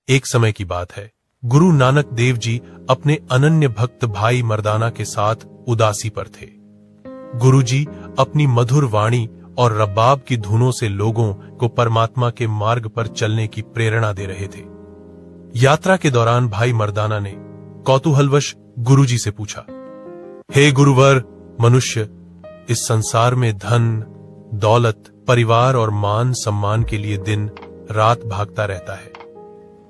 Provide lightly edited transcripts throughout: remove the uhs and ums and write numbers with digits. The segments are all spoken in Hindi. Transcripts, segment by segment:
एक समय की बात है, गुरु नानक देव जी अपने अनन्य भक्त भाई मर्दाना के साथ उदासी पर थे। गुरुजी अपनी मधुर वाणी और रबाब की धुनों से लोगों को परमात्मा के मार्ग पर चलने की प्रेरणा दे रहे थे। यात्रा के दौरान भाई मर्दाना ने कौतूहलवश गुरुजी से पूछा, हे गुरुवर, मनुष्य इस संसार में धन, दौलत, परिवार और मान सम्मान के लिए दिन रात भागता रहता है।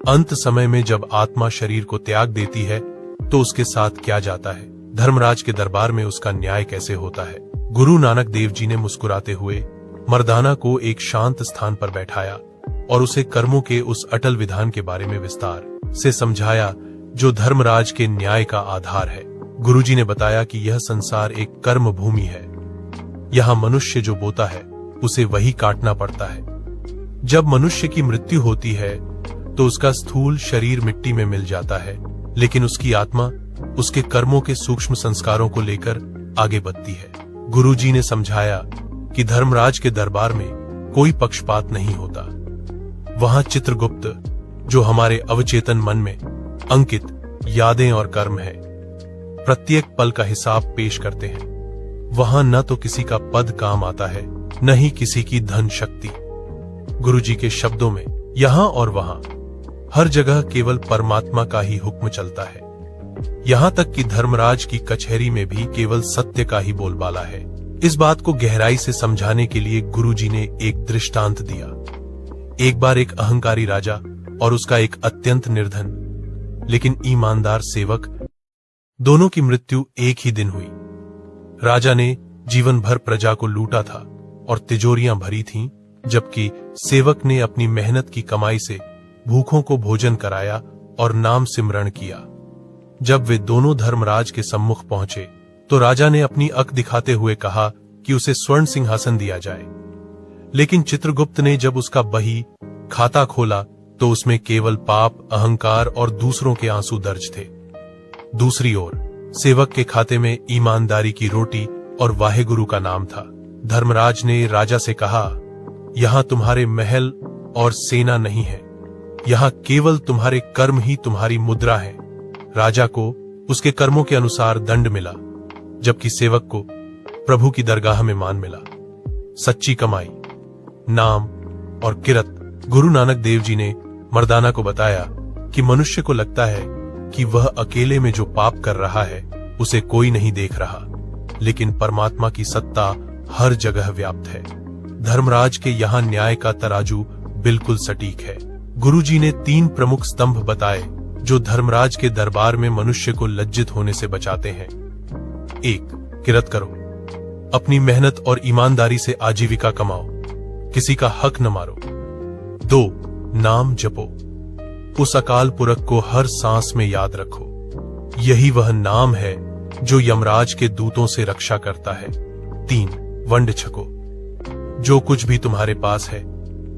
अंत समय में जब आत्मा शरीर को त्याग देती है तो उसके साथ क्या जाता है? धर्मराज के दरबार में उसका न्याय कैसे होता है? गुरु नानक देव जी ने मुस्कुराते हुए मर्दाना को एक शांत स्थान पर बैठाया और उसे कर्मों के उस अटल विधान के बारे में विस्तार से समझाया जो धर्मराज के न्याय का आधार है। गुरुजी ने बताया कि यह संसार एक कर्म भूमि है। यहाँ मनुष्य जो बोता है उसे वही काटना पड़ता है। जब मनुष्य की मृत्यु होती है तो उसका स्थूल शरीर मिट्टी में मिल जाता है, लेकिन उसकी आत्मा उसके कर्मों के सूक्ष्म संस्कारों को लेकर आगे बढ़ती है। गुरुजी ने समझाया कि धर्मराज के दरबार में कोई पक्षपात नहीं होता। वहां चित्रगुप्त, जो हमारे अवचेतन मन में अंकित यादें और कर्म है, प्रत्येक पल का हिसाब पेश करते हैं। वहां न तो किसी का पद काम आता है, न ही किसी की धन शक्ति। गुरुजी के शब्दों में यहां और वहां हर जगह केवल परमात्मा का ही हुक्म चलता है। यहां तक कि धर्मराज की कचहरी में भी केवल सत्य का ही बोलबाला है। इस बात को गहराई से समझाने के लिए गुरुजी ने एक दृष्टांत दिया। एक बार एक अहंकारी राजा और उसका एक अत्यंत निर्धन लेकिन ईमानदार सेवक, दोनों की मृत्यु एक ही दिन हुई। राजा ने जीवन भर प्रजा को लूटा था और तिजोरियां भरी थीं, जबकि सेवक ने अपनी मेहनत की कमाई से भूखों को भोजन कराया और नाम सिमरण किया। जब वे दोनों धर्मराज के सम्मुख पहुंचे तो राजा ने अपनी अक्ल दिखाते हुए कहा कि उसे स्वर्ण सिंहासन दिया जाए, लेकिन चित्रगुप्त ने जब उसका बही खाता खोला तो उसमें केवल पाप, अहंकार और दूसरों के आंसू दर्ज थे। दूसरी ओर सेवक के खाते में ईमानदारी की रोटी और वाहेगुरु का नाम था। धर्मराज ने राजा से कहा, यहां तुम्हारे महल और सेना नहीं है, यहां केवल तुम्हारे कर्म ही तुम्हारी मुद्रा है। राजा को उसके कर्मों के अनुसार दंड मिला, जबकि सेवक को प्रभु की दरगाह में मान मिला। सच्ची कमाई, नाम और किरत। गुरु नानक देव जी ने मर्दाना को बताया कि मनुष्य को लगता है कि वह अकेले में जो पाप कर रहा है उसे कोई नहीं देख रहा, लेकिन परमात्मा की सत्ता हर जगह व्याप्त है। धर्मराज के यहाँ न्याय का तराजू बिल्कुल सटीक है। गुरुजी ने 3 प्रमुख स्तंभ बताए जो धर्मराज के दरबार में मनुष्य को लज्जित होने से बचाते हैं। 1. किरत करो, अपनी मेहनत और ईमानदारी से आजीविका कमाओ, किसी का हक न मारो। 2. नाम जपो, उस अकाल पुरख को हर सांस में याद रखो, यही वह नाम है जो यमराज के दूतों से रक्षा करता है। 3. वंड छको, जो कुछ भी तुम्हारे पास है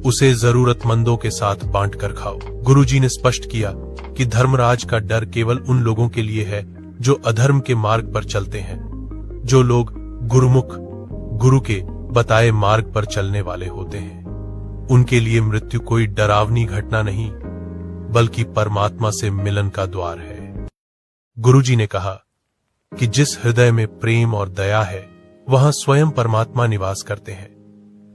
उसे जरूरतमंदों के साथ बांट कर खाओ। गुरुजी ने स्पष्ट किया कि धर्मराज का डर केवल उन लोगों के लिए है जो अधर्म के मार्ग पर चलते हैं। जो लोग गुरुमुख, गुरु के बताए मार्ग पर चलने वाले होते हैं, उनके लिए मृत्यु कोई डरावनी घटना नहीं, बल्कि परमात्मा से मिलन का द्वार है। गुरुजी ने कहा कि जिस हृदय में प्रेम और दया है वहां स्वयं परमात्मा निवास करते हैं।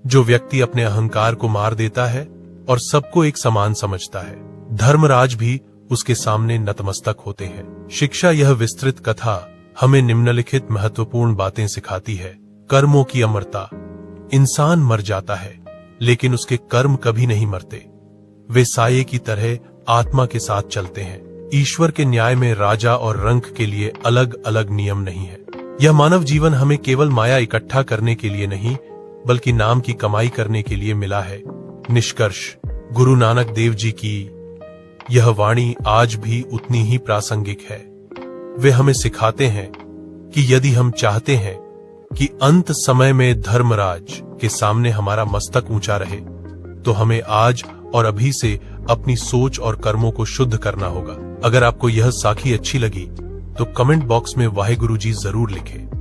जो व्यक्ति अपने अहंकार को मार देता है और सबको एक समान समझता है, धर्मराज भी उसके सामने नतमस्तक होते हैं। शिक्षा यह विस्तृत कथा हमें निम्नलिखित महत्वपूर्ण बातें सिखाती है। कर्मों की अमरता। इंसान मर जाता है लेकिन उसके कर्म कभी नहीं मरते, वे साये की तरह आत्मा के साथ चलते हैं। ईश्वर के न्याय में राजा और रंक के लिए अलग अलग नियम नहीं है। यह मानव जीवन हमें केवल माया इकट्ठा करने के लिए नहीं, बल्कि नाम की कमाई करने के लिए मिला है। निष्कर्ष, गुरु नानक देव जी की यह वाणी आज भी उतनी ही प्रासंगिक है। वे हमें सिखाते हैं कि यदि हम चाहते हैं कि अंत समय में धर्मराज के सामने हमारा मस्तक ऊंचा रहे, तो हमें आज और अभी से अपनी सोच और कर्मों को शुद्ध करना होगा। अगर आपको यह साखी अच्छी लगी तो कमेंट बॉक्स में वाहेगुरु जी जरूर लिखें।